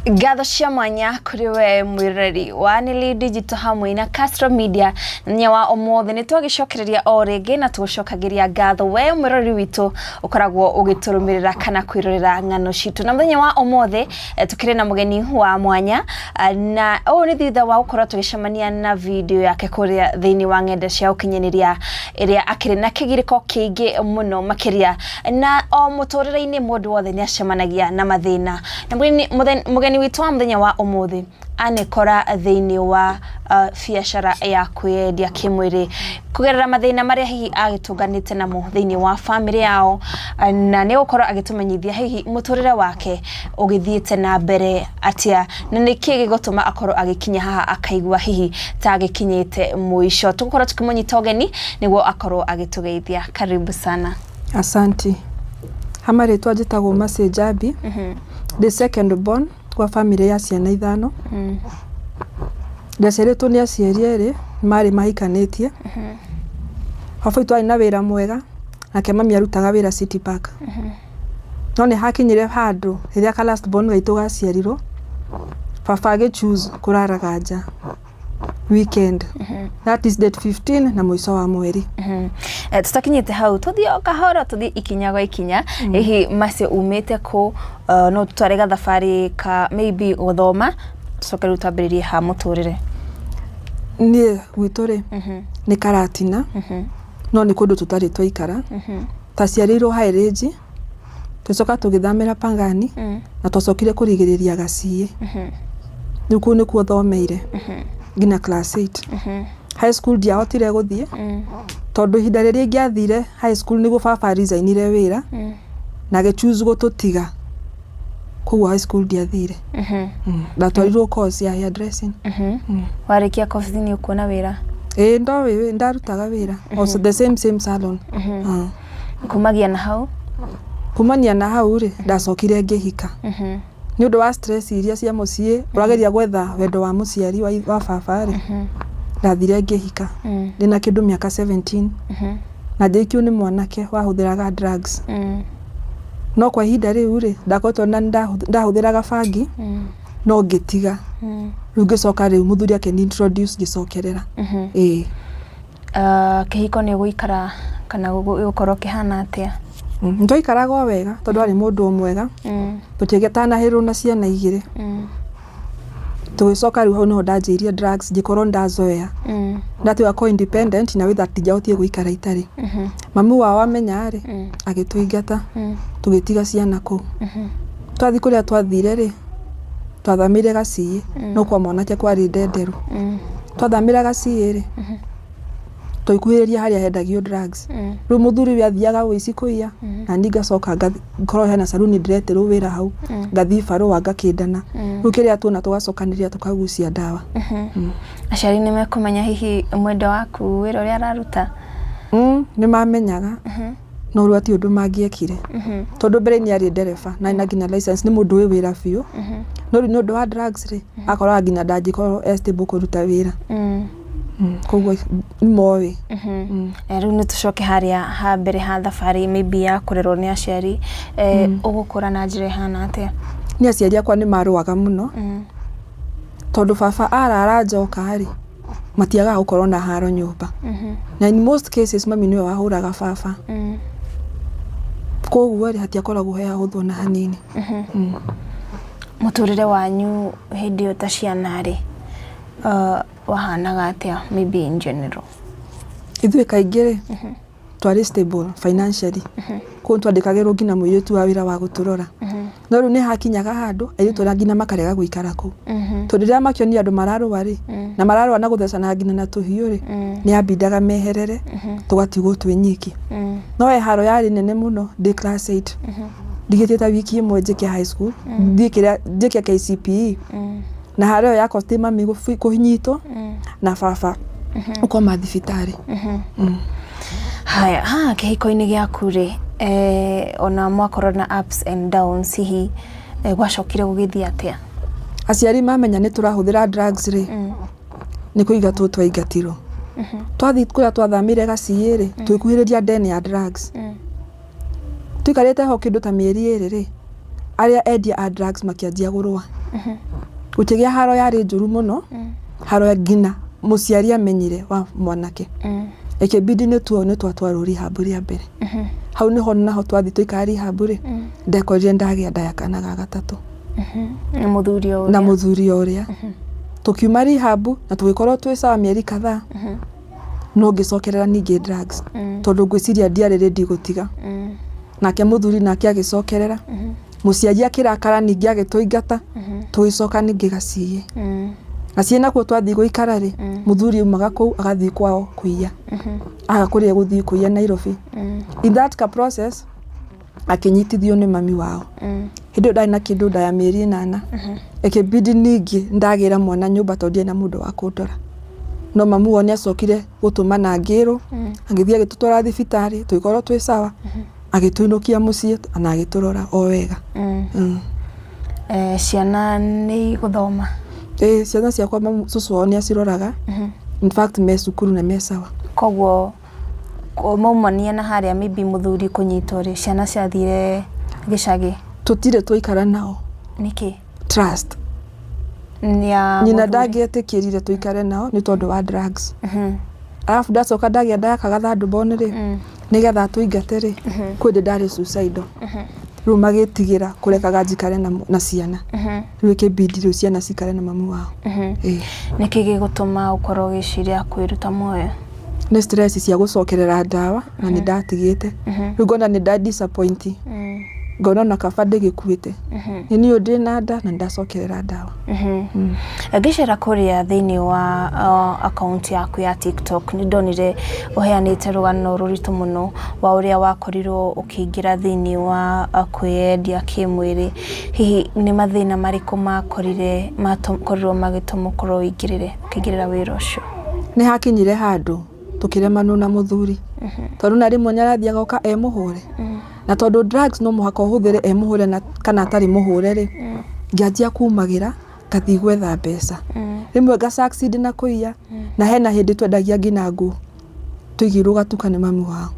Gatho cia mwanya kuri we mwireri wa Nili Digital hamwe na Castro Media nyawa omothe ni twagicokereria o ringi na tugucokagiria gatho we mwireri witu ukoragwo ugiturumirira kana kwirorera ngano citu na muthenya wa omothe tukire na mugeni wa mwanya na ni thitha wa gukora tugicemania na video yake kuria thiini wa ng'enda cia ukinyaniria iria akiri na kigiriko kiingi muno makiria na o muturire-ini mundu wothe ni acemanagia na mathina na mugeni witu wa muthenya wa omothe anekora thiini wa biashara ya kwendia kimwiri kugerera mathina maria hihi agitunganite namo thiini wa family yao na ni gukora agitumenyithia hihi muturire wake ugithiete na mbere atia na niki gigutuma akoro agikinya haha akaigwa hihi ta agikinyite muisho tukora tukimunyita ugeni niguo akoro agitugeithia. Karibu sana. Asanti. Hamari twajitagwo Masejabi. The second born kwa family ya ciana ithano. Ndaceretwo ni aciari eri mari mahikanetie. Hafu twari na wira mwega nake mami arutaga wira City Park. None hakinyire handu riria ka last born waitu gaciarirwo baba agichoose kuraraga nja weekend. That is date 15 na mwiso wa mweri. Tutakinyite hau tuthio kahora tuthi ikinya gwa ikinya hihi mase umete ko no tutwarega thafari ka maybe guthoma tucoke rutabiririe ha muturire ni gwitore ni Karatina no ni kundu tutari twaikara taciarirwo Haireji tucoka tugithamira Pangani na twacokire kurigiriria Gacie nuku ni kuo thomeire gina class 8 high school dia hotire guthie tondu hinda riria ngiathire high school nigo baba resignire wira na gechoose gututiga kuwa high school dia thire ndatwarirwo course ya hairdressing. Warikia course ni ukuona wira ndo ndarutaga wira also the same salon. Kumagia na hau kumania na hau ri ndacokire ngihika ni undu wa stress iria cia mucie urageria gwetha wendo wa muciari wa baba ri ndathire ngihika ndina kindu miaka 17 na ndikio ni mwanake wahuthiraga drugs no kwa ihinda riu ri ndakotwo na ndahuthiraga bangi no ngitiga riu ngicoka riu muthuri ake ni introduce gicokerera kihiko ni guikara kana gukorwo kihana atia? Ndoikaraga wega tondu ari mundu mwega tutigetana hiru na ciana igire tugicoka riu hau no ndanjirie drugs ngikorwo ndazoea ndatiga ko independent na witha tijautie guikara itari mamu wao amenya ri agituingata tugitiga ciana ku twathi kuria twathire ri twathamire Gacie no kwa mwanake kwari ndenderu twathamira Gacie ri toikuhiria haria hendagio drugs riu muthuri wi athiaga wici kuia na ningacoka ngorwo hena saluni ndireterwo wira hau ngathi baro wanga kindana riu kiria tuona tugacokaniria tukagucia ndawa. Aciari ni mekumenya hihi mwendo waku wira uria araruta? Ni mamenyaga no riu ati undu mangiekire tondu mbere ni ari ndereba na ina ngina license ni mundu wi wira biu no riu ni undu wa drugs ri akorwa ngina ndangikorwo stable kuruta wira kogwa mowe. Riu ni tucoke haria ha mbere ha thafari maybe ya kurerwo ni aciari ugukura na njira hana atia? Ni aciari akwa ni maruaga muno tondu baba arara njoka ri matiaga gukorwo na haro nyumba na in most cases mami niwe wahuraga baba kogwa ri hatiakoragwo he hutho na hanini. Muturire wanyu hindi utaciana ri wahanaga atia maybe in general? Ithuĩ kaingĩ ri twari stable financially ko twandikagirwo ngina muiritu wa wira wa guturora no riu ni hakinyaga handu airitu na ngina makarega guikara ku tondu riria makionio andu mararwa ri na mararwa na guthecana ngina na tuhiu ri ni ambindaga meherere tugatigwo twinyiki no haro yari nene muno ndi class 8 ndigitita wiki imwe njike high school njike KCPE na haro ya kosti mami kuhinyitwo na baba ukoma thibitari. Haya kihiko-ini giaku ri ona mwakorwo na ups and downs hihi gwacokire gugithia atia? Aciari mamenya ni turahuthira drugs ri ni kuiga twaingatirwo twathi kuria twathamire Gacie ri twikuhiriria ndeni ya drugs tuikarite ho kindu ta mieri iri ri aria endia a drugs makianjia gurwa Gutigia haro yari njuru muno haro ngina muciari amenyire wa mwanake ekebidi ne tuone twatwaro rehab ria mbere hau niho naho twathi tuikari rehab ri ndekorire ndagia nda ya kana ga gatatu na muthuri uria tukiuma rehab na tugikorwo twi sawa mieri kadhaa no ngicokerera ningi drugs tondu ngwiciria ndiari ready gutiga nake muthuri nake agicokerera muciari akirakara ningi agituingata tugicoka ningi gaciye acie nakuo twathi guikara ri muthuri umaga kou agathi kwao kuiya agakuria guthi kuiya Nairobi in that process akinyitithio ni mami wao hindu ndari na kindu nda ya mieri 8 ekebidi ningi ndagira mwana nyumba tondu na mundu wa kundora no mamu wone acokire gutuma na ngiru agithia gitutwara thibitari tuikorwo twi sawa agituinukia mucie na agiturora o wega ciana ni guthoma ciana ciakwa susu wao ni aciroraga in fact me cukuru na me sawa koguo maumania na haria maybe muthuri kunyitwo ri ciana ciathire gicagi tutire tuikara nao niki trust nyina ndagiatikirire tuikare nao ni tondu wa drugs alafu ndacoka ndagia ndakaga thandu bone ri nigetha tuingate ri kwende ndari suicidal riu magitigira kurekaga njikare na ciana riu ikibidi riu ciana cikare na mamu wao niki gigutuma ukorwo giciria kwiruta muoyo ni stress cia gucokerera ndawa na ni ndatigite riu ngona ni nda disappoint ngona na kaba ndigikuite ni udi na nda na ndacokerera ndawa agicira kuria thiini wa account yaku ya TikTok ni ndonire uheanite rugano ruritu muno wa uria wakorirwo ukiingira thiini wa kwiendia kimwiri hihi ni mathina mariku makorire makorirwo magituma korwo ingirire ukigirira wira ucio ni hakinyire handu tukiremanu na muthuri tondu na rimwe nyarathia goka muhure na tondu drugs no muhaka uhuthire muhure na kana atari muhure ri ngianjia kumagira kathi gwetha mbeca rimwe ga succeed na kuiya na hena hindi twendagia ngina nguo tuigiruga tukane mamu wao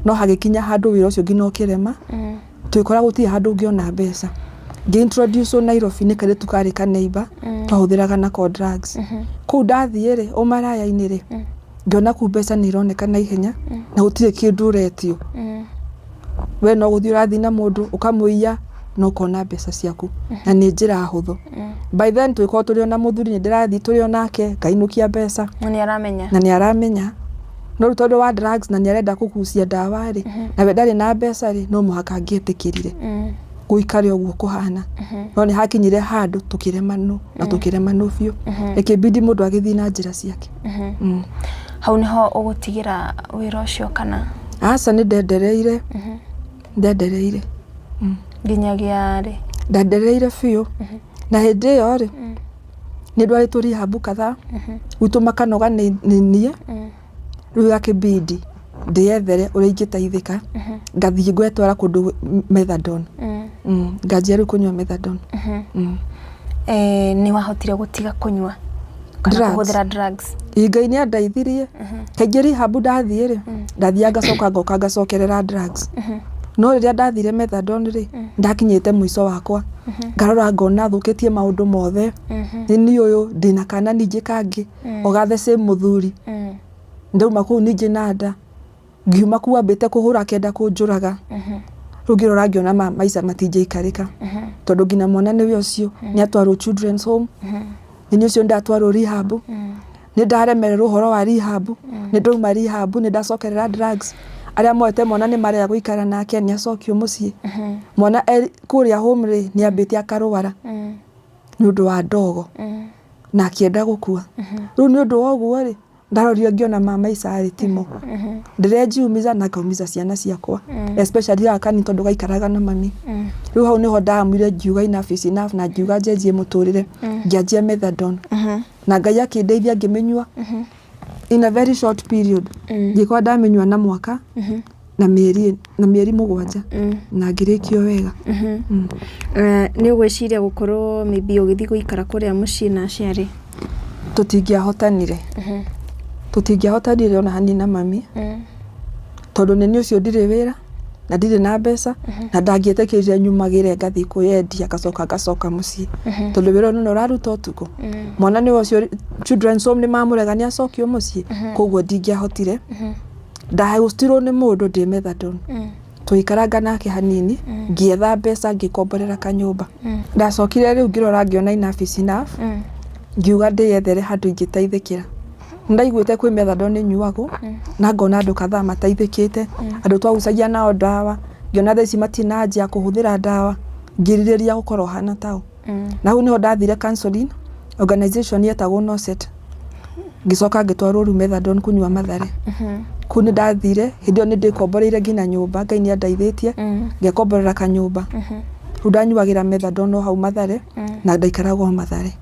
no hagikinya handu wira ucio ngina ukirema tuikora gutie handu ngiona mbeca ngi-introduce Nairobi ni kare tukarika neighbor twahuthiraga na drugs ku ndathie ri umaraya-ini ri ngiona ku mbeca ni ironeka na ihenya na gutire kindu uretio we no guthi urathi na mundu ukamuiya no kona mbeca ciaku na ni njira huthu by then twiko turi ona muthuri ni ndirathi turi onake ngainukia mbeca na ni aramenya no tondu wa drugs na ni arenda kukucia ndawa ri na we ndari na mbeca ri no muhaka ngietikirire guikare oguo kuhana no ni hakinyire handu tukiremanu na tukiremanu biu ikibidi mundu agithi na njira ciake hau niho ugutigira wira ucio kana asa ni ndendereire nginyagia ri ndendereire biu na hindi iyo ri ni ndwari turi habu kadhaa utuma kanoga ni nie riu akibidi ndiethere uria ingitaithika ngathie gwetwara kundu methadone ngajia riu kunywa methadone ni wahotire gutiga kunywa kana kuhuthira drugs Ngai ni andaithirie kaingĩ rehab ndathie ri ndathia ngacoka ngoka ngacokerera drugs no riria ndathire methadone ri ndakinyite mwico wakwa ngarora ngona thukitie maundu mothe ni uyu ndina kana ningi kangi ogathe same muthuri ndauma ku ningi nada ngiuma ku ambite kuhura kenda kunjuraga rugirora ngiona maica matinje ikarika tondu ngina mwana ni we ucio ni atwarwo children's home ni ucio ndatwarwo rehab ni ndaremererwo uhoro wa rehab ni ndauma rehab ni ndacokerera drugs aria moete mwana ni maria guikara nake ni acokio mucie mwana kuria home ri ni ambite akarwara ni undu wa ndogo na akienda gukua riu ni undu wa uguo ri ndarorio ngiona mama isari timo ndirejiumiza na kaumiza ciana ciakwa especially akani tondu gaikaraga na mami riu hau niho ndamwire ngiuga enough is enough na ngiuga njenjie muturire ngianjia methadone na Ngai akindeithia ngimenyua in a very short period ngikwa ndamenyua na mwaka na mieri 7 na ngirikio wega ni ugwiciria gukorwo maybe ugithi guikara kuria mucii na aciari tutingiahotanire ona hani na mami tondu ni ucio ndire wira na ndire na mbeca na ndangietekeria nyumagire ngathi kuyendia gacoka mucii tondu wira no raruta utuko mwana ni wacio children's home ni mamuregania acokio mucii koguo ndingiahotire ndahustirwo ni mundu ndi methadone tuikaranga nake hanini ngietha mbeca ngikomborera kanyumba ndacokire riu ngirora ngiona enough ngiuga ndiyethere handu ingiteithikira ndaiguite kwi methadone nyuago na ngona andu kadhaa mateithikite andu twagucagia nao dawa ngiona theci matinanjia kuhuthira dawa ngiririria gukorwo hana tao na hu niho ndathire counseling organization yetagwo Noset ngicoka ngitwarwo ru methadone kunyua Mathare kuni ndathire hindio ni ndikomboreire ngina nyumba Ngai ni andaithitie ngekomborera kanyumba ru ndanyuagira methadone no hau Mathare na ndaikaragwo Mathare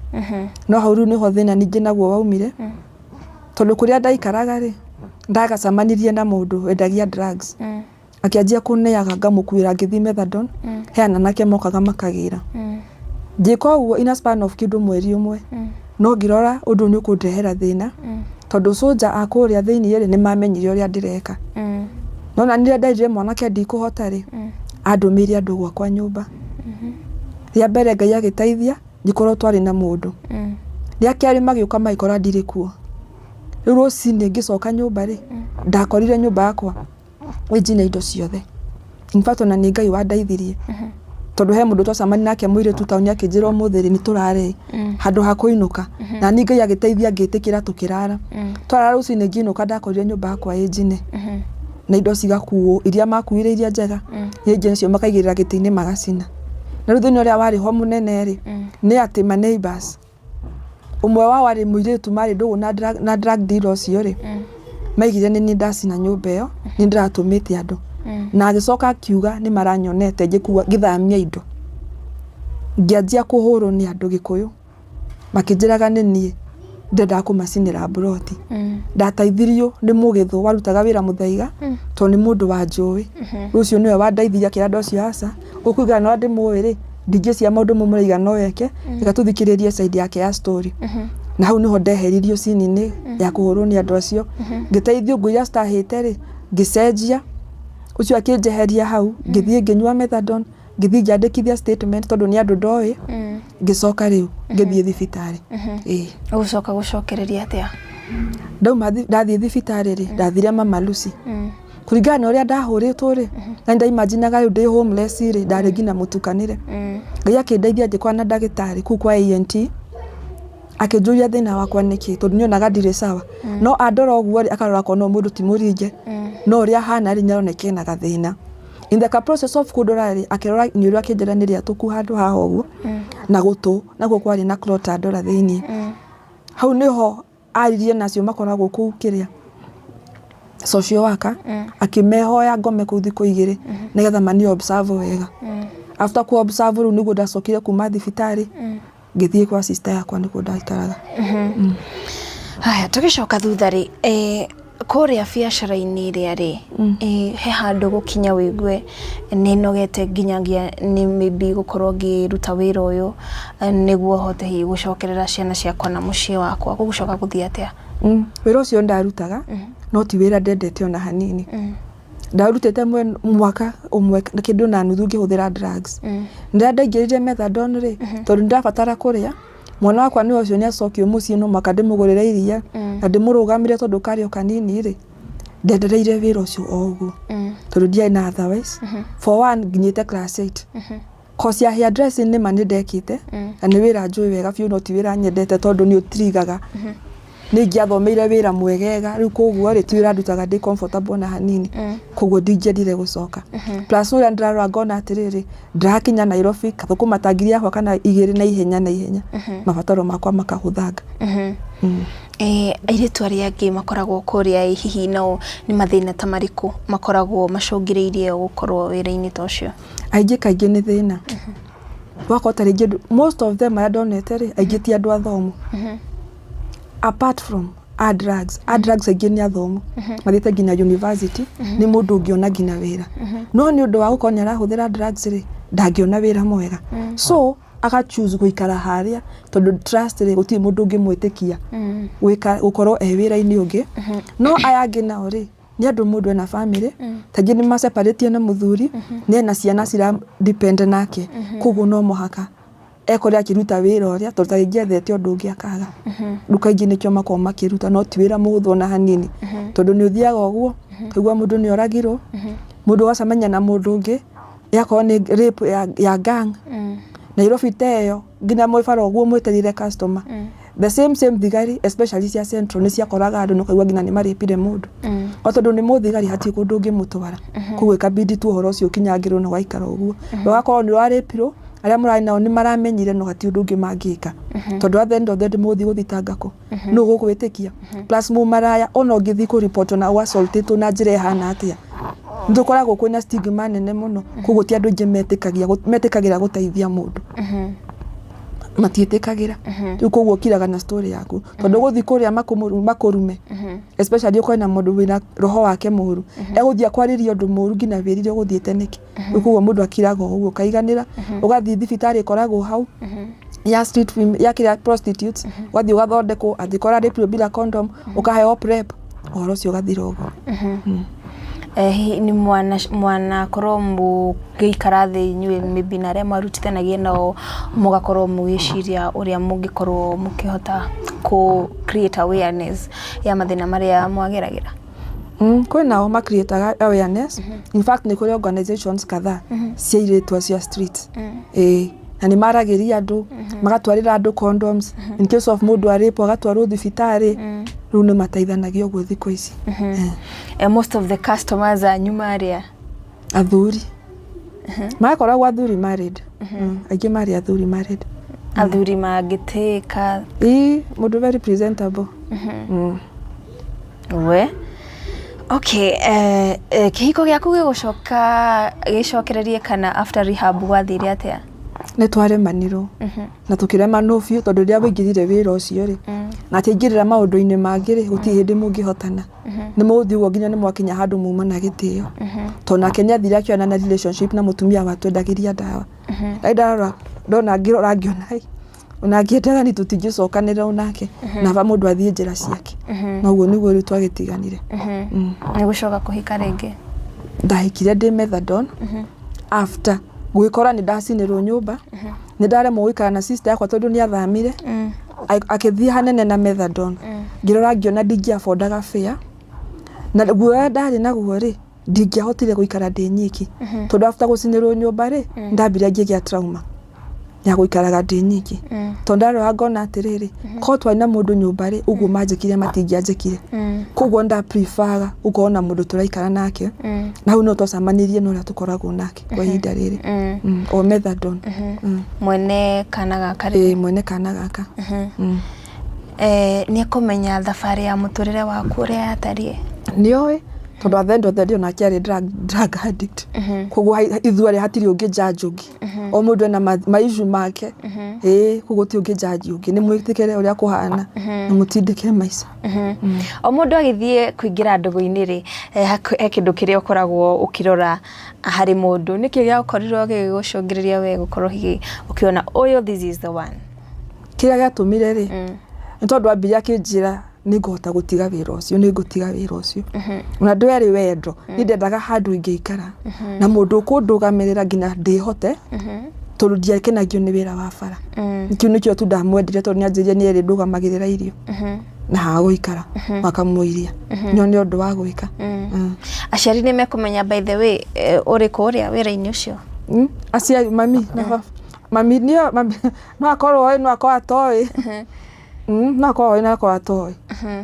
no hau ru niho thina ningi naguo waumire tondu kuria ndaikaraga ri ndagacamanirie na mundu wendagia drugs akianjia kuneaga ngamukuira ngithi methadone heana nake mokaga makagira njiko uguo in a span of kindu mweri umwe no ngirora undu ni ukundehera thina tondu soja akuria thiini ri ni mamenyire uria ndireka no na nire ndaire mwanake ndikuhota ri andumiri andu gwakwa nyumba ria mbere Ngai agiteithia ngikorwo twari na mundu ria kiari magiuka maikora ndiri kuo rucini ngicoka nyumba ri ndakorire nyumba yakwa wijine indo ciothe in fact na ni Ngai wandaithirie tondu he mundu twacamani nake mwire tutauni akinjira umuthiri ni turare handu hakuinuka na ni Ngai agiteithia ngitikira tukirara twara rucini ngiinuka ndakorire nyumba yakwa ijine na indo cigakuo iria makuire iria njega ijine cio makaigirira gitini magacina na ruthini uria wari ho munene ri ni ati ma neighbors umwe wao wari muiritu mari ndugu na drug dealer cio ri maigire ni ndacina nyumba iyo ni ndiratumite andu na agicoka akiuga ni maranyonete ngikuwa ngithamia indo ngianjia kuhurwo ni andu Gikuyu makijiraga ni nie ndenda kumacinira broti ndataithirio ni mugithu warutaga wira muthaiga to ni mundu wa njui rucio niwe wandaithiria kira ndocio hasa ukuiga no ndi muwiri ndingi cia maundu mumuriga no yeke ikatuthikiririe side yake ya story na hau niho ndeheririo cinini ya kuhurwo ni andu acio ngiteithio nguya stahite ri ngicenjia ucio akinjeheria hau ngithie nginyua methadone ngithie njandikithia statement tondu ni andu ndoi ngicoka riu ngithie thibitari ucoka gucokereria atia ndauma ndathie thibitari ri ndathire Mama Lucy kuringana na uria ndahuritwo ri na ndaimaginaga riu ndi homeless ri ndari ngina mutukanire Ngai akindeithia njikwa na ndagitari ku kwa ENT akinjuria thina wakwa niki tondu nyonaga ndire sawa no andora oguo ri akarora kono mundu ti muringe no uria hana ri nyaroneke na gathina in the process of kudora ri akirora ni uria akinjira ni ria tuku handu ha oguo na gutu naguo kwari na clot andora thiini hau niho aririe nacio makoragwo ku kiria social worker akimehoya ngome ku thiku igiri nigetha mani observe wega after ku observe ru niguo ndacokire kuma thibitari ngithie kwa sister yakwa niguo ndaikaraga haya tugicoka thutha ri kuria biacara-ini ria ri he handu gukinya wigue ni nogete nginyagia ni maybe gukorwo ngiruta wira uyu niguo hote hi gucokerera ciana ciakwa na mucii wakwa gugucoka guthia atia wira ucio ndarutaga no ti wira ndendete ona hanini ndarutete mwaka umwe na kindu na nuthu ngihuthira drugs ndaingirire methadone ri tondu ndabatara kuria mwana wakwa ni ucio ni acokio mucii no makandimugurire iria na ndimurugamire tondu kario kanini ri ndendereire wira ucio oguo tondu ndiai na otherwise for one nginyite class 8 course ya hairdressing ni mani ndekite na ni wira njui wega biu no ti wira nyendete tondu ni utrigaga ni ngiathomeire wira mwegega riu koguo ri ti wira ndutaga ndi comfortable na hanini koguo ndingiendire gucoka plus uria ndirarora ngona atiriri ndirakinya Nairobi kathuku matangiria yakwa kana igiri na ihenya mabataro makwa makahuthanga airitu aria angi makoragwo kuria hihi no ni mathina ta mariku makoragwo macungiriirie gukorwo wira-ini ta ucio aingi kaingi ni thina wakota ringi most of them I don't know aingi ti andu athomu apart from drugs aingi ni athomu mathite nginya university ni mundu ungiona nginya wira no ni undu wa gukonya arahuthira drugs ri ndangiona wira mwega so aga choose guikara haria tondu trust ri guti mundu ungi mwitikia gukorwo wira-ini ungi no ayangi nao ri ni andu mundu na family taingi ni ma separate na muthuri ni na ciana cira depend nake kugu no muhaka ekore akiruta wira uria tutaingethete undu ungi akaga nduka ingi nikyo makoma makiruta no ti wira muhuthu na hanini tondu ni uthiaga uguo kaigua mundu ni oragirwo mundu wacamenya na mundu ungi yakoo ni rape ya gang Nairobi teyo ngina mwifara uguo mweterire customer the same thigari especially cia central ni ciakoraga andu no kaigua ngina ni maripire mundu o tondu ni muthigari hati kundu ungi mutwara kugwika bidi tu horo ucio kinyangirwo no gaikara uguo wagakorwo ni waripirwo aria murari nao ni maramenyire no hati undu ungi mangika tondu at the end of the day muthi guthitangako no gukwiitikia plus mu maraya ona ungithi ku report na assaultito na njira ihana atia ndukoragwo kwina stigma nene muno kugutia andu ingi metikagira guteithia mundu matietikagira riu koguo kiraga na story yaku tondu guthi kuria makurume especially ukoina mundu wina roho wake muru eguthia kwariria undu muru ngina wirire guthiete niki koguo mundu akiraga uguo kaiganira ugathi thibitari ikoragwo hau ya street ya kira prostitutes wathi ugathondekwo athikora rape bila condom ukaheo prep uhoro cio gathira uguo ni mwana korombu geikara thi nyue maybe na rema rutithanagia nao mugakorwo mugiciria uria mungikorwo mukihota ku create awareness ya mathina maria mwageragira kwinao ma create awareness in fact ni kuri organizations kadhaa cia iretwa cia streets na ni maragiria andu magatwarira andu condoms in case of mundu aripo agatwarwo thibitari riu ni mateithanagia uguo thiko ici most of the customers are nyumaria athuri makoragwo athuri married aingi mari athuri married athuri magiteka mundu very presentable we okay kihiko giaku gigucoka gicokererie kana after rehab wathire atia ni twaremanirwo na tukirema no fiu tondu ria wingirire wira ucio ri na tingirira maundu-ini mangiri guti hindi mungihotana ni muthi uguo nginya ni mwakinya handu muma na gitio tona Kenya thira kiona na relationship na mutumia watwendagiria dawa ndaidara ndona ngirora ngiona ona ngiendaga ni tutingicokanira onake na va mundu athie njira ciake na uguo niguo ri twagitiganire ni gucoka kuhika ringi ndahikire ndi methadone after gwikora ni ndacinirwo nyumba ni ndaremwo gwikara na sister yakwa tondu ni athamire akithia hanene na methadone ngirora ngiona ndingiafondaga fare na guoya ndari naguo ri ndingiahotire gwikara ndi nyiki tondu after gucinirwo nyumba ri ndambire ngigia trauma ya gwikaraga ndi nyiki tondu ndarora ngona atiriri ko twari na mundu nyumba ri uguo manjikire matingianjikire koguo nda prefer ukona mundu turaikara nake na hau no twacamanirie no ria tukoragwo nake kwa ihinda riri o methadone mwene kana gaka mwene kana gaka ni kumenya thabari ya muturire waku uria yatarie nioi tondu athendo therio na kiari drug addict koguo ithuari hatiri ungi judge ungi o mundu na maishu make koguo ti ungi judge ungi ni mwitikire uria kuhana na mutindike maica o mundu agithie kuingira ndugu-ini ri kindu kiria ukoragwo ukirora hari mundu niki gia ukorirwo gigucungiriria we gukorwo ukiona oyo this is the one kiria giatumire ri ntondu ambia kinjira niguhota gutiga wira ucio ningutiga wira ucio na ndweri wendo ni ndendaga handu ingiikara na mundu kundugamirira ngina ndihote tondu ndiakenagio ni wira wa bara nikio nikio tu ndamwendire tondu nianjirie ni eri ndugamagirira irio na haguikara makamuiria nyo undu wa gwika aciari ni mekumenya by the way uri kuria wira-ini ucio aciari mami no akorwo no akwa atoi nako ina kwa atoi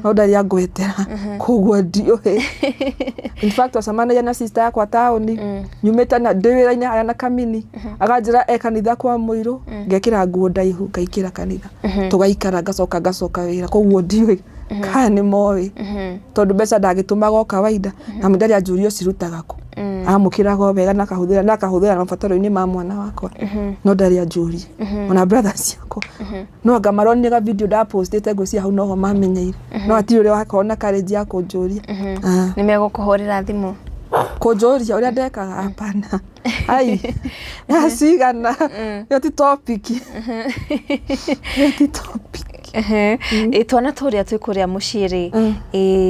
no ndari angwetera koguo ndio in fact wasamana yana sister yakwa taoni nyumeta na ndewira-ini haya na kamini aganjira kanitha kwa muiru ngekira nguo ndaihu ngaikira kanitha tugaikara ngacoka wira koguo ndio kana moi tondu mbeca ndagitumaga o kawaida na mindari anjurio cirutaga ku amukiraga wega na kahuthira mabataro-ini ma mwana wakwa no ndari anjurie ona brothers yako no ngamaroni ga video da postete gucia hau no ho mamenyeire no atiri uri wakona courage ya kunjuria ni megukuhurira thimu kunjuria uria ndekaga hapana ai yasigana yo ti topic Twana turia twi kuria muciri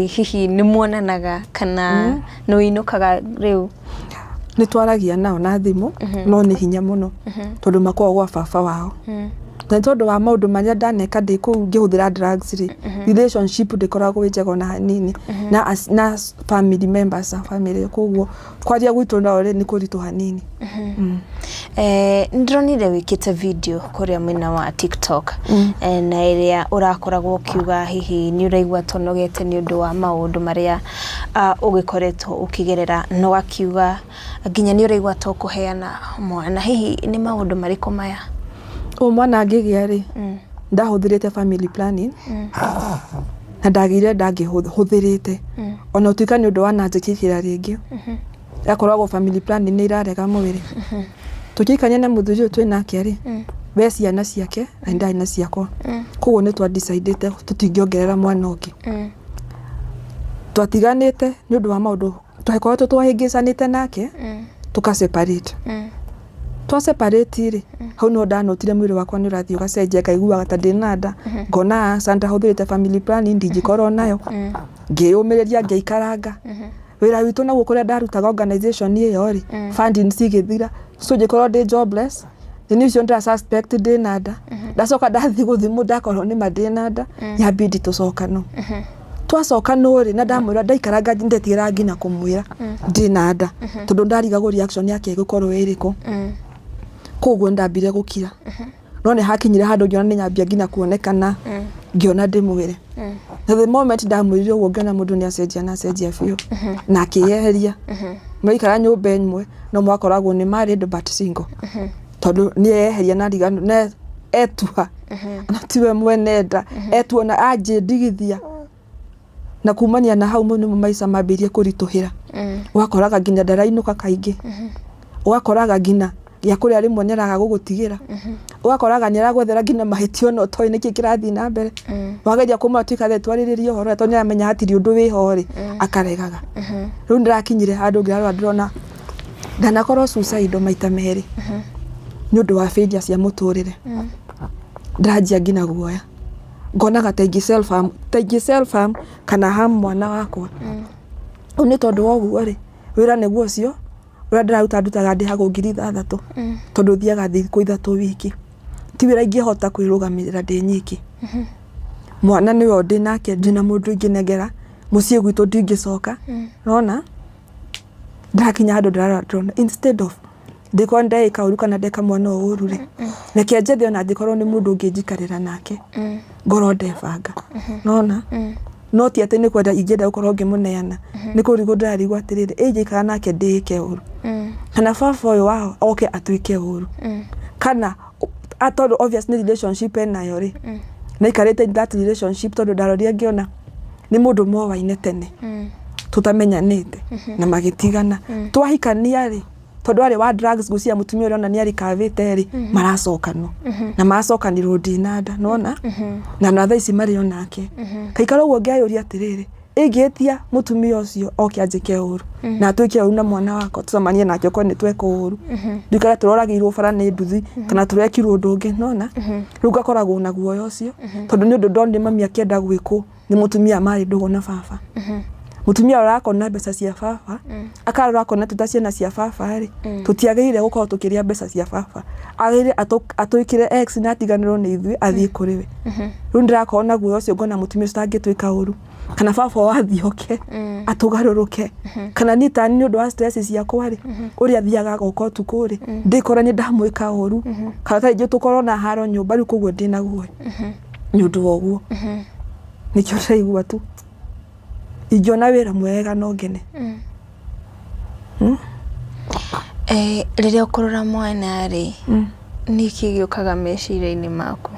hihi ni muonanaga kana no inukaga riu ni twaragia nao na thimu no ni hinya muno tondu makwa gwa baba wao na tondu wa maundu maria ndaneka ndi ku ngihuthira drugs ri relationship ndikoragwo njego na hanini na family members family koguo kwaria gwitu na ore ni kuritu hanini ndronire wikite video kuria mwina wa TikTok na iria urakoragwo kiuga hihi ni uraigwa tonogete ni undu wa maundu maria ugikoretwo ukigerera no akiuga nginya ni uraigwa to kuheana mwana hihi ni maundu mariko maya mwana ngigia ri ndahuthirite family planning na ndagire ndangihuthirite ona utuika ni undu wa nanjikikira ringi yakoragwo family planning ni irarega mwiri tukikanya na muthuri twi nake ri be ciana ciake na ndai na ciakwa koguo ni twa decidete tutingiongerera mwana ungi twatiganite ni undu wa maundu twakorwo twahingicanite nake tuka separate twa separate ri hau no ndanotire mwiri wakwa ni urathio gacenjia ngaiguaga ta ndinada ngona santa huthirite family planning ndingikorwo nayo ngiyumireria ngeikaranga wira witu na gukuria ndarutaga organization iyo ri funding cigithira so ngikorwo ndi jobless ni cio ndra suspect ndinada ndacoka ndathi guthimu ndakorwo ni madinada ya bidi tucokano twacoka nuri na ndamwira ndaikaranga ndetira ngina kumwira ndinada tondu ndariga reaction yake gukorwo iriku koguo ndambire gukira no ne hakinyire handu ngiona ni nyambia ngina kuonekana ngiona ndimwire na the moment ndamwirire uguo ngiona mundu ni acenjia biu na akiyeheria maikara nyumba imwe no mwakoragwo ni married but single tondu ni yeheria na rigano na etua na tiwe mwenenda etua na aje ndigithia na kumania na hau mundu maica mambirie kurituhira wakoraga nginya ndarainuka kaingi wakoraga ngina ya kuria rimwe nyaraga gugutigira ugakoraga nyaragwethera ngina mahitio no toy niki kirathi na mbere wageria kumatuika the twariririe horo to nyamenya hatiri undu wi hori akaregaga riu ndirakinyire handu ngirarwa ndirona ndanakorwo suicide maita meri ni undu wa failure cia muturire ndanjia ngina guoya ngonaga taigi self harm kana harm mwana wakwa ni tondu wa guo ri wira ni guo cio ura ndiraruta ndutaga ndi hago 3,000 tondu thiaga thiku 3 wiki ti wira ingihota kwirugamirira ndi nyiki mwana ni we ndi nake ndina mundu inginegera mucie gwitu ndingicoka rona ndakinya handu ndirarona instead of ndiko ndaika uru kana ndeka mwana uru ri nake njethi ona ndikorwo ni mundu unginjikarira nake ngoro ndebanga rona no ti ati ni kwenda ingenda gukorwo ngimuneana ni kurigo ndarigwa atiriri ijikara nake ndike uru kana baba uyu wao oke atuike uru kana atondo obviously relationship enayo ri na ikarete that relationship tondu ndaroria ngiona ni mundu mowaine tene tutamenyanite na magitigana twahikania ri tondu ari wa drugs gucia mutumia uri ona ni ari kavite ri maracokano na macokanirwo ndinada nona na natha ici mari onake kaikara uguo ngiayuria atiriri ingitia mutumia ucio oke anjike uru na atuike uru na mwana wako tucamanie nake ko ni tweka uru ndikara turoragirwo bara ni nduthi kana turekirwo undu ungi nona riu ngakoragwo na guoya ucio tondu ni undu ndonire mami akienda gwiko ni mutumia mari ndugo na baba mutumia urakona mbeca cia baba akarora kona tutaciana cia baba ri tutiagirire gukorwo tukiria mbeca cia baba agire atuikire ex na tiganiro ni ithui athii kuriwe riu ndirakona guoya ucio ngona mutumia utangituika uru kana baba wathioke atugaruruke kana ni tani ni undu wa stress ciakwa ri uri athiaga goko tukuri ndikora ni ndamwika uru kana ta ingi tukorwo na haro nyumba riu koguo ndina guoya ni undu woguo nikio ndaigua tu igiona wira mwega no ngene riria ukurora mwana ri niki giukaga meciria-ini maku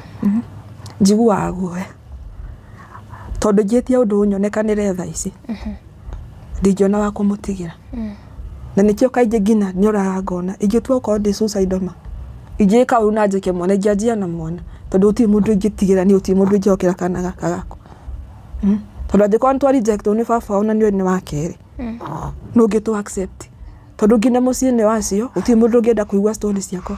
njiguaga guoya tondu ngitia undu unyonekanire tha ici ndingiona wa kumutigira na nikio kaingi ngina ni uraga ngona ingitua ko ndi suicide ma ingika uru na njike mwana ngianjia na mwana tondu uti mundu ingitigira ni uti mundu ingiokera kana gaka gako tondu ndiko ntwa reject ni baba ona ni wakeri no gitu accept tondu ngina mucie ni wacio uti mundu ngienda kuigua stories ciako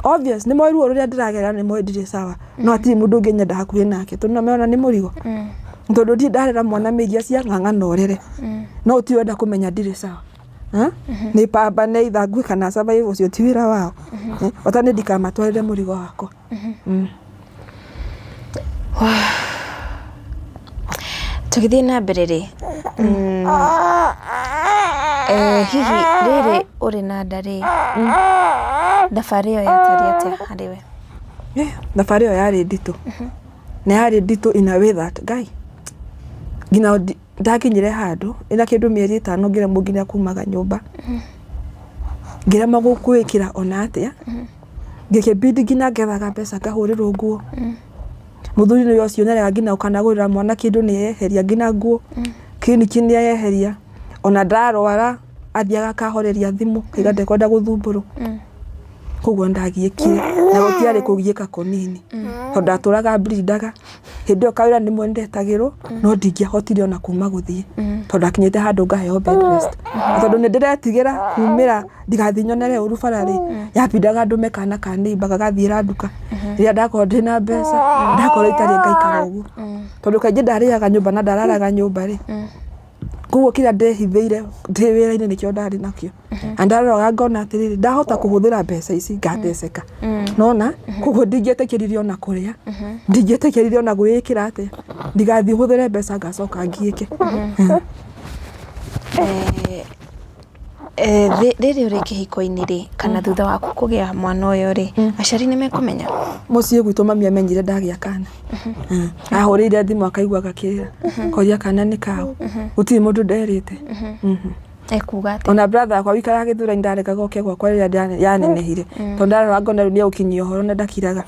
obvious ni moiru ruria ndiragera ni moindire sawa no ati mundu nginyenda hakuhe nake tondu meona ni murigo tondu ndi ndarera mwana meria cia ng'ang'ana orere no uti wenda kumenya ndire sawa ni pamba ne ithangu kana survive ucio ti wira wao otani ndikamatwarire murigo wako tugithie na mbere ri hihi riri uri na ndari thabari yo yatari atia hari we thabari yo yari nditu na yari nditu in a way that guy gina ndakinyire handu ina kindu mieri 5 ngira muginya kumaga nyumba ngira magukwikira ona atia ngikebidi gina gethaga pesa kahurirwo nguo muthuri no yocionera gina ukanagurira mwana kindu ni yeheria gina nguo kliniki ni yeheria ona ndarwara athiaga kahoreria thimu igande kwenda guthumburu koguo ndagiekire na gutiari kugieka konini tondu aturaga blindaga hindio kawira ni mwendetagirwo no ndingiahotire ona kuma guthie tondu akinyite handu ngaheo bed rest tondu ni ndiretigira kumira ndigathi nyonere uru farari yapindaga ndume kana kanimba gagathiira nduka ria ndakorwo ndina mbeca ndakorwo itari ngaikara uguo tondu kaingi ndariaga nyumba na ndararaga nyumba ri koguo kira ndehithiire ndiwira-ini nikio ndari nakio andaroga ngona atiriri ndahota kuhuthira mbeca ici ngateceka nona koguo ndingietekeririo na kuria ndingietekeririo na gwikira ate ndigathi huthire mbeca ngacoka ngiike riri uri kihiko-ini ri kana thutha waku kugia mwana uyu ri aciari ni mekumenya mucii gwitu mami amenyire ndagia kana ahurire thimu akaigua gakira koria kana ni kao uti mundu nderite ekuga ati ona brother akwa wikara githura ndareka goke gwakwa riria yanenehire tondu ndarora ngona ni ukinyia uhoro na ndakiraga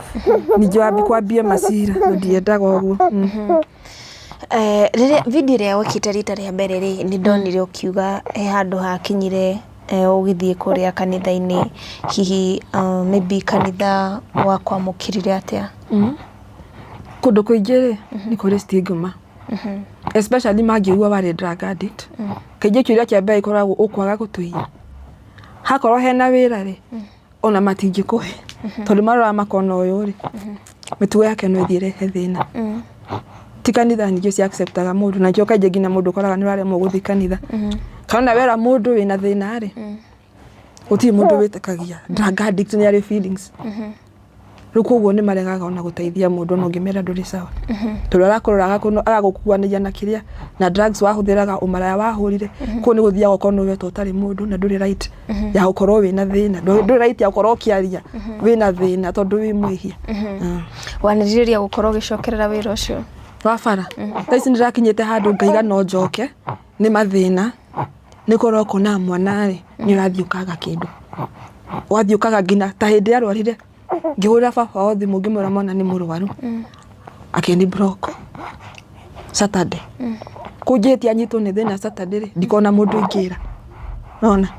ningi wambi kwambie macira ndiendaga uguo rĩrĩa video ĩrĩa wekĩte rita rĩa mbere rĩ nĩ ndonire ũkiuga handũ hakinyire ũgĩthiĩ kũrĩa kanitha-inĩ hihi maybe kanitha wakwamũkĩrire atĩa kũndũ kũingĩ rĩ nĩ kũrĩ stigma especially mangĩigua warĩ drug addict kaingĩ kĩũria kĩa mbere ikoragwo ũkwaga gũtũia hakorwo hena wĩra rĩ ona matingĩkũhe tondũ marora makona ũyũ rĩ mĩtugo yake no ĩthiĩrehe thĩna ti kanitha nyingĩ cia acceptaga mundu na kĩo kaingĩ nginya mundu koraga nĩ ũraremwo gũthiĩ kanitha kana wera mundu wĩna thĩna rĩ gũtirĩ mundu wĩtĩkagia drug addict nĩ arĩ feelings rĩu koguo nĩ maregaga ona gũteithia mundu no ngĩmera ndũrĩ sawa tondũ arakorora agagũkuanĩria na kĩrĩa na drugs wahũthĩraga ũmaraya wahũrire koguo nĩ gũthiaga ũkorwo nĩ wetwo ũtarĩ mundu na ndũrĩ right ya gũkorwo wĩna thĩna ndũrĩ right ya gũkorwo ũkĩaria wĩna thĩna tondũ wĩ mwĩhia wanĩrĩria gũkorwo ũgĩcokerera wĩra ũcio wafara taici ndirakinyite handu ngaiga no njoke ni mathina ni koroko na mwana ri ni rathiukaga kindu wathiukaga ngina ta hindi arwarire ngihura baba othi mungimura mwana ni murwaru akendi block Saturday kujeti anyito ni thina Saturday ri ndikona mundu ingira nona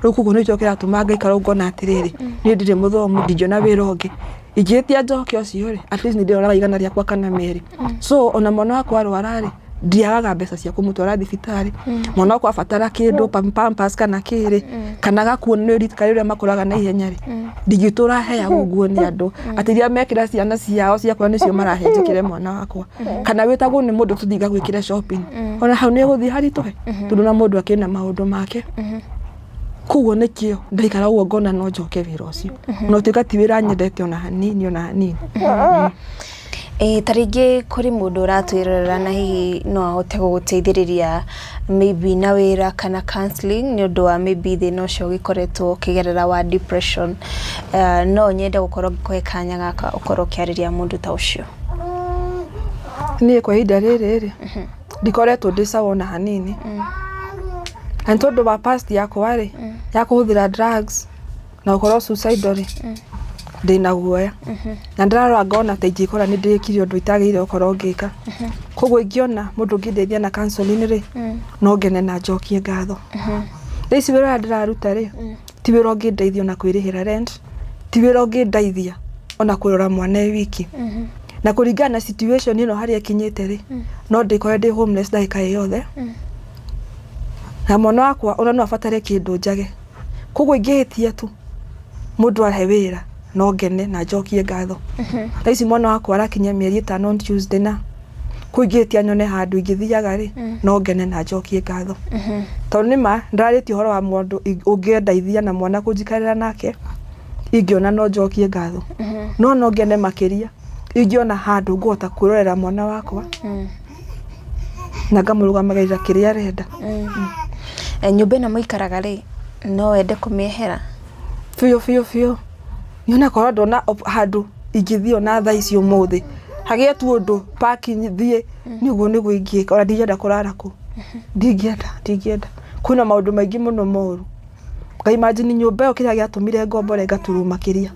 rukugo ni chokera tumanga ikara ngona atiriri ni ndire muthomu ndijona wira ungi ijetia njoke ucio ri at least ndirora igana riakwa kana meri so ona mwana wakwa arwara ndiagaga mbeca cia kumutwara thibitari mwana wakwa abatara kindu pampers kana kiri kana gakuona ni rita riria makuraga na ihenya ri ndigitura heya guguo ni andu atiria mekira ciana ciao ciakwa nicio marahenjekire mwana wakwa kana witagwo ni mundu tuthiga gwikira shopping ona hau ni guthii harituhe tundu na mundu akina maundu make koguo nikio ndaikara uguo ngona no njoke wira ucio no tika ti wira nyendete ona hanini taringi kuri mundu uratwirira na hihi no ahote guguteithiriria maybe na wira kana counseling ni undu wa maybe thina ucio gikoretwo kigerera wa depression no nyende gukorwo ngikuhe kanya gaka ukorwo kiariria mundu ta ucio ni kwa ihinda riri ndikoretwo ndisawona hanini antondo ba past yakwa ri ya kuhuthira drugs na ukorwo suicidal ndina guoya na ndararora ngona ta ingikora ni ndikire undu itagire ukorwo ngika koguo ingiona mundu ngindeithia na counseling ri no ngene na njokie ngatho ici wira ndiraruta ri ti wira ngindeithia na kwirihira rent ti wira ngindeithia ona kurora mwana wiki na kuringana na situation ino haria kinyite ri no ndikore ndi homeless ndaika yothe na mwana wakwa ona no abatare kindu njage koguo ingihitia tu mundu ahe wira no ngene na njokie ngatho taici mwana wakwa arakinya mĩeri 5 on Tuesday na kuingitia nyone handu ingithiaga ri no ngene na njokie ngatho tondu nima ndarĩtie horo wa mũndũ ũngĩndeithia na mwana kũnjikarĩra nake ingiona no njokie ngatho no ngene makiria ingiona handu ngũhota kwĩrorera mwana wakwa na ngamũrũgamagĩrĩra kĩrĩa arenda nyũmba ĩno mũikaraga rĩ no wende kũmĩehera biũ nyona korwo ndona handu ingithio na thaa ici ũmũthĩ hagie tu ũndũ parking thiĩ nĩguo ingĩka ona ndingĩenda kũrara kũ ndingĩenda kwĩna maũndũ maingĩ mũno moru ngai imagine nyũmba ĩyo kĩrĩa gĩatũmire ngombore ngaturuma makĩria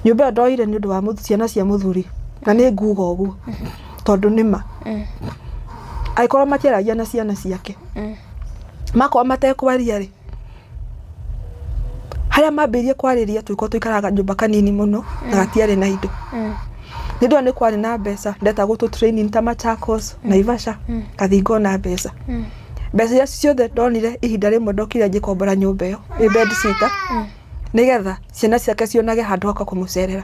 nyũmba ĩyo ndoire nĩ ũndũ wa ciana cia mũthuri na nĩ nguga ũguo tondũ nĩma aikorwo matiaragia na ciana ciake makorwo matekwaria rĩ harĩa mambĩrie kwarĩria twĩko tũikaraga nyũmba kanini mũno na gatiarĩ na indo nĩ ndona nĩ kwarĩ na mbeca ndeta gũtũ training ta Machakos Naivasha Kathingo na mbeca iria ciothe ndonire ihinda rĩmwe ndokire ngĩkombora nyũmba ĩyo bed sitter nigetha ciana ciake cionage handũ haka kũmũcerera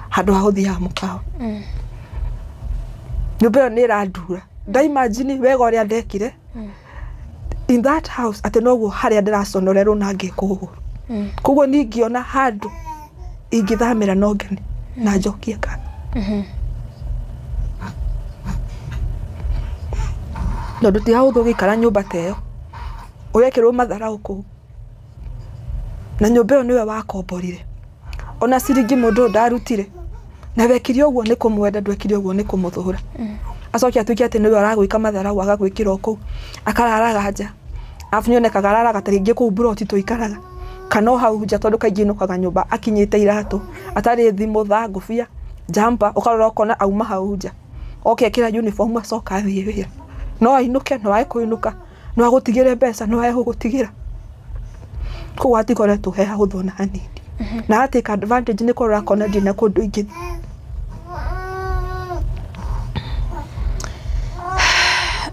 handũ ha gũthiaga mũkawa nyũmba ĩyo nĩ ĩrandura nda imagine wega ũrĩa ndekire in that house atĩ noguo harĩa ndĩraconorerwo na ngĩkũhũrwo koguo ningĩona handũ ingĩthamĩra no ngene na njokie ngatho tondũ ti hahũthũ gũikara nyũmba ta ĩyo ũgekĩrwo matharaũ kũu na nyũmba ĩyo nĩwe wakomborire ona ciringi mũndũ ndarutire na wekire ũguo nĩ kũmwenda ndwekire ũguo nĩ kũmũthũra acokia tuĩke atĩ nĩwe aragwĩka matharaũ agagwĩkĩra kũu akararaga nja afu nyonekaga araraga ta rĩngĩ kũu buroti tũikaraga kana hau nja tondũ kaingĩ nũkaga nyũmba akinyĩte iratũ atarĩ thimũ tha ngũbia jumper ũkarora ũkona auma hau nja okekĩra uniform acoka athiĩ wĩra no ainũke no ae kũinũka no agũtigĩre mbeca no ae gũgũtigĩra koguo atikoretwo he hahũthũ na hanini na atake advantage nĩ kũrora kona ndina kũndũ ingĩ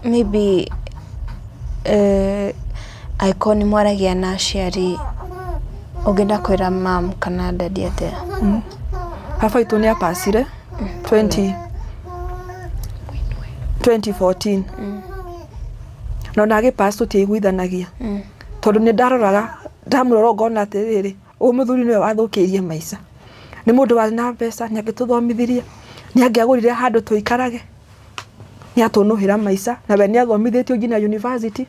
maybe icon mwaragia na aciari ũngĩenda kwĩra mam kana dadi atĩa baba witũ nĩ apacire 2014 no nagĩ pass tũtiguithanagia tondũ nĩ ndaroraga ndamũrora ngona atĩrĩrĩ mũthuri nĩwe wathũkĩirie maica nĩ mũndũ warĩ na mbeca nĩ angĩtũthomithirie nĩ angĩagũrire handũ tũikarage nĩ atũnũhĩra maica na we nĩ athomithĩtio nginya university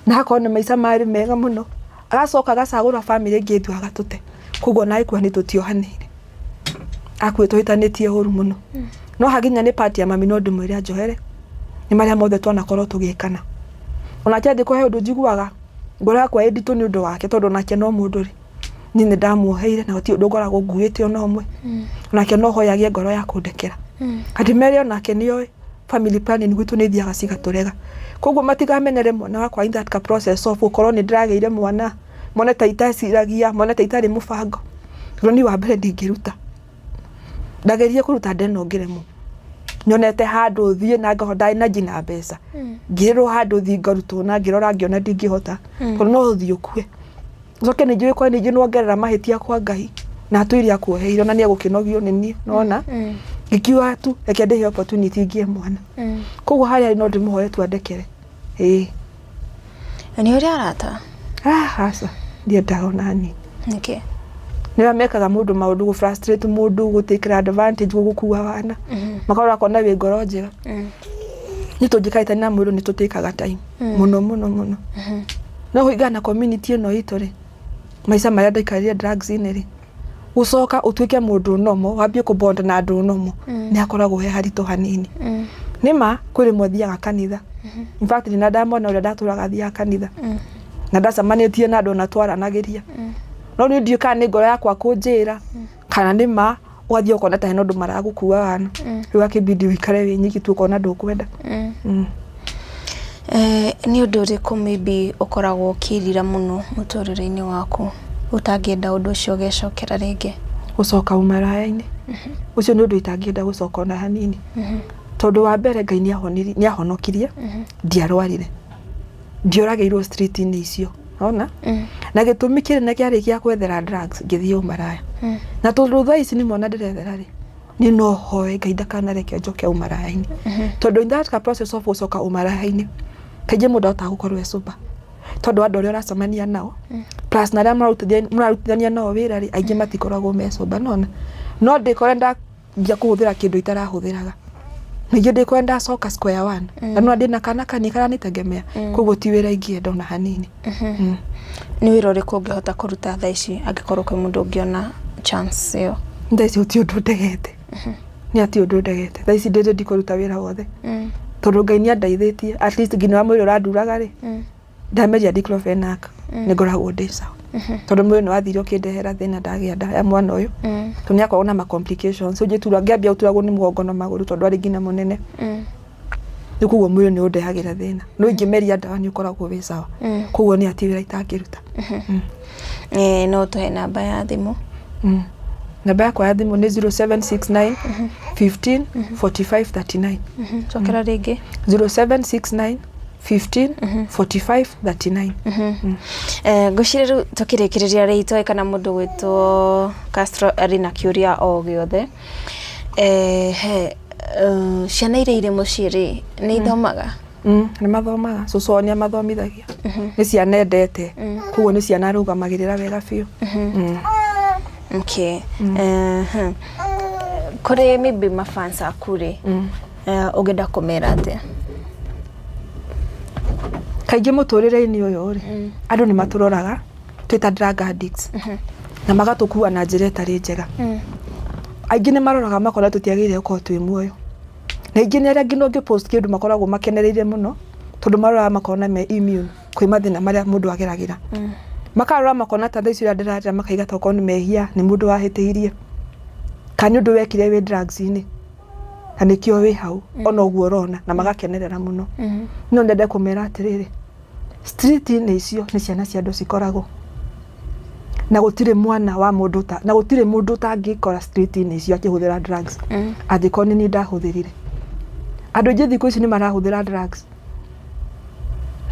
na hakorwo nĩ maica marĩ mega mũno agacoka agacagũra family ĩngĩ ithu agatũte koguo na ikuo nĩ tũtiohanĩire akuĩ tũhĩtanĩtie ũru mũno no haginya nĩ part ya mami no ndĩmwĩre anjohere nĩ marĩa mothe twanakorwo tũgĩkana onake ndĩkũhe ũndũ njiguaga ngoro yakwa ĩnditũ nĩ ũndũ wake tondũ nake no mũndũ rĩ niĩ nĩ ndamuoheire na gũtirĩ ũndũ ngoragwo nguĩte ona ũmwe onake no hoyagie ngoro ya kũndekera andĩmere onake nĩoĩ family planning gwitũ nĩ ithiaga cigatũrega koguo matigamenyere mwana wakwa in that process of gũkorwo nĩ ndĩragĩire mwana mone ta itaciragia mone ta itarĩ mũbango roni wa mbere ndingĩruta ndagerie kũruta ndeno ngĩremwo nyonete handũ thiĩ na ngahonda na njina mbeca ngĩrĩrwo handũ thiĩ ngarutwo na ngĩrora ngĩona ndingĩhota tondũ no thiĩ ũkue coke nĩ njũĩ kwa ningĩ nongerera mahĩtia kwa Ngai na atũire akuoheire na nĩ egũkĩnogio nĩ niĩ nona ngĩkiuga tu reke ndĩhe opportunity ngĩe mwana koguo harĩa no ndĩmũhoe tu andekere nĩ ũrĩa arata aca ndiendaga ona hanini nĩkĩ nĩrĩa mekaga mũndũ maũndũ gũ frustrate mũndũ gũtĩkĩra advantage gũkua wana makorwo akona wĩ ngoro njega nĩ tũnjikaĩte na mũndũ nĩ tũtĩkaga time mũno no hũingana na community ĩno itũ rĩ maica marĩa ndaikarire drugs inĩ rĩ gũcoka ũtuĩke mũndũ nomo wambie kũbonda na andũ nomo nĩ akoragwo he haritũ hanini nĩma kũrĩ mwathiaga kanitha in fact nĩ ndamona ũrĩa ndatũraga thiaga kanitha na ndacamanĩtie na andũ na twaranagĩria no nĩ ndiũ kana nĩ ngoro yakwa kũnjĩra kana nĩma ũgathiĩ ũkona ta hena ũndũ maragũkua wana rĩu akĩbidi wĩikare wĩ nyiki tu ũkona ndũkwenda nĩ ũndũ ũrĩkũ maybe ũkoragwo ũkĩrira mũno mũtũrĩre-inĩ waku ũtangĩenda ũndũ ũcio ũgecokera rĩngĩ gũcoka ũmaraya-inĩ ũcio nĩ ũndũ itangĩenda gũcoka ona hanini tondũ wa mbere Ngai nĩ ahonokirie ndiarwarire ndioragĩirwo street-inĩ icio ona na gitumi kinene kiarikia kwethera drugs ngithie umaraya na tondu thaa ici ni mona ndirethera ri ni no hoe Ngai ndakanareke njoke umaraya-ini tondu in that process of ucoka umaraya-ini kaije mundu atagukorwo ecuba tondu andu aria uracemania nao plus na aria mararutithania nao wira ri aingi matikoragwo mecuba nona no ndikore ndambia kuhuthira kindu itarahuthiraga ningĩ ndikore ndacoka square one na no ndina kana kanikara nitegemea koguo ti wira ingienda ona hanini ni wira uriku ungihota kuruta thaa ici angikorwo kwi mundu ungiona chance iyo thaa ici ti undu ndegete ni ati undu ndegete thaa ici ndiri ndikuruta wira wothe tondu Ngai ni andaithitie at least nginya wa mwiri uranduraga ri ndameria diclofenac ni ngoragwo ndi sawa tondu mwiri ni wathire ukindehera thina ndagia nda ya mwana uyu tondu ni akorwo na ma complications ujitura ngiambia uturagwo ni mugongo na maguru tondu ari ngina munene ni kuguo mwiri ni undehagira thina no ingimeria ndawa ni ukoragwo wi sawa kuguo ni ati wira itangiruta no tuhe namba ya thimu namba yakwa ya thimu ni 0769 15 45 39 cokera ringi 0769 15 45 39 gucire tukirikiriria rito kana mundu gwitwo Castro ari na kiuria o giothe ciana iria iri muciri ni ithomaga ni mathomaga cucu ni amathomithagia ni ciana endete kuguo ni ciana arugamagirira wega biu okay kuri maybe mafans akuri ugenda kumera atia kaingi muturire-ini uyu ri andu ni maturoraga twita drug addicts na magatukua na njira itari njega aingi ni maroraga makora tutiagire uko twi muoyo na aingi ni aria ngino ngi post kindu makoragwo makenereire muno tondu maroraga makona me immune kwi mathina maria mundu ageragira makarora makona ta thaici ria ndirarira makaiga ta uko ni mehia ni mundu wahitiirie kana undu wekire wi drugs-ini na nikio wi hau ona uguo rona na magakenerera muno no ndende kumera atiriri street-ini icio ni ciana cia andu cikoragwo na gutire mwana wa mundu ta na gutire mundu tangikora street-ini icio akihuthira drugs athikoni ni ndahuthirire andu je thikũ ici ni marahuthira drugs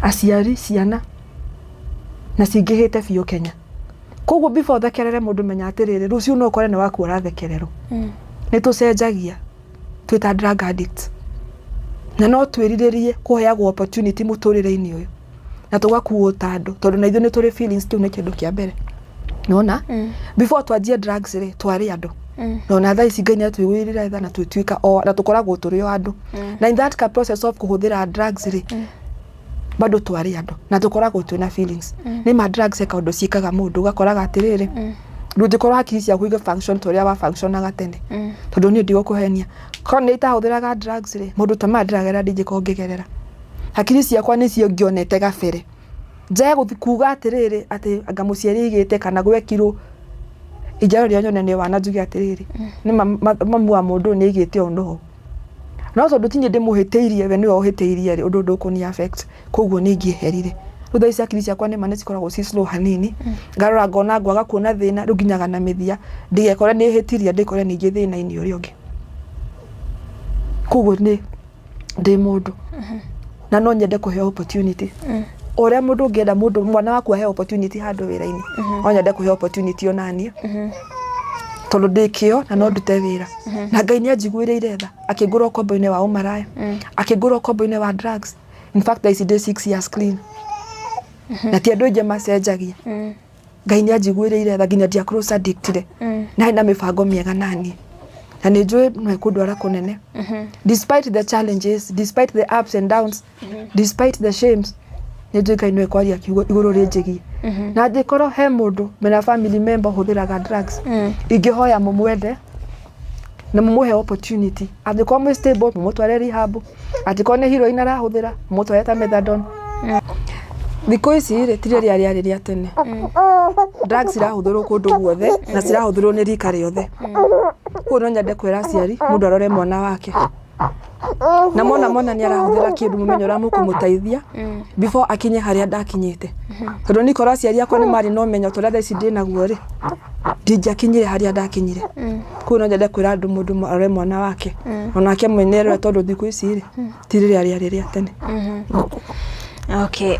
aciari ciana na cingihite biũ Kenya koguo before thekerere mundu menya atiriri rucio no kore ni waku urathekererwo ni tucenjagia twita drug addicts na no twiriririe kuheagwo opportunity muturire-ini uyu na tugakuo tandu tondu na ithu ni turi feelings tu ni kindu kia mbere nona before twanjie drugs ri twari andu nona thaa ici Ngai ni atwigwirira tha na twituika o na tukoragwo turi o andu na in that process of kuhuthira drugs ri bado twari andu na tukoragwo twina feelings ni ma drugs eka undu ciikaga mundu gakoraga atiriri ndungikora hakiri cia kuiga function toria wa functionaga tene tondu ni ndigo kuhenia kon ni itahuthiraga drugs ri mundu ta madragera ndingiko ngigerera hakiri ciakwa ni cio ngionete gabere nje guthikuga atiriri ati anga muciari igite kana gwekirwo ijaro ria nyone ni wana njugi atiriri ni mamu wa mundu ni igite undu no tondu tinye ndimuhiteirie we ni ohiteirie ri undu nduku ni affect koguo ni ngieherire rutha ici akiri ciakwa ni mane cikoragwo ci slow hanini ngarora ngona ngwaga kuona thina ruginyaga na mithia ndigekora ni hitiria ndikore ningi thina-ini uri ungi koguo ni ndi mundu na no nyende kuhe opportunity oria mundu ungienda mundu mwana waku ahe opportunity handu wira-ini no nyende kuhe opportunity onanie tondu ndikio na no ndute wira na Ngai ni anjiguireire tha akingura ukombo-ini wa umaraya akingura ukombo-ini wa drugs in fact I see 6 years clean na ti andu aingĩ macenjagia Ngai ni anjiguireire tha nginya ndia close addict na ina mibango miega nani na ni njui no ikundwara kunene despite the challenges despite the ups and downs despite the shames ni njui Ngai no ikwaria kiugo iguru rinjigie na njikoro he mundu mena family member huthiraga drugs ingihoya mumwende na mumuhe opportunity athikwa mu stable mumutware rehab athikwa ni heroin arahuthira mumutware ta methadone thikũ ici ri tire ria tene drugs irahuthirwo kundu guothe na cirahuthirwo ni rika riothe kuo no nyende kwira aciari mundu arore mwana wake na mona ni arahuthira kindu mumenyo ra mukumuteithia before akinye haria ndakinyite tondu ni kora aciari akwa ni mari no menyo toria tha ici ndinaguo ri ndingiakinyire haria ndakinyire kuo no nyende kwira andu mundu arore mwana wake onake mwenerwe tondu thikũ ici ri tire ria tene Okay,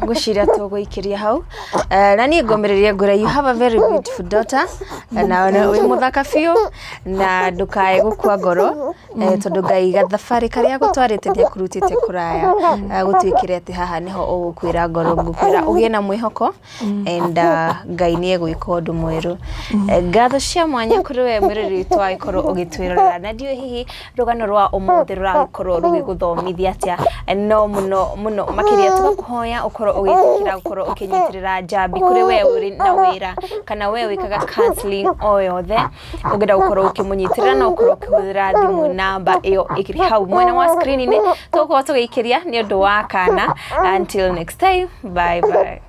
gushira tuguikiria hau. Na ni ngomereria ngura, you have a very beautiful daughter. Na we muthaka biu na ndukae gukua ngoro tondu Ngai gathabari karia gutwarite ndia kurutite kuraya gutwikire ati haha niho ugukwira ngoro ngukwira ugie na mwihoko and Ngai ni egwika undu mweru. Ngatho cia mwanya kuri we mwiriri witu agikoro ugitwirora na ndio hihi rugano rwa umuthi ruragikorwo rugiguthomithia atia no muno makiria tugakuhoya ukoro ugitikira ukoro ukinyitirira jambi kuri we uri na wira kana we wikaga counseling o yothe ugenda ukoro ukimunyitirira na ukoro ukihurira thimu namba iyo ikiri hau mwena wa screen ni tuko tugikiria ni undu wa kana. Until next time, bye bye.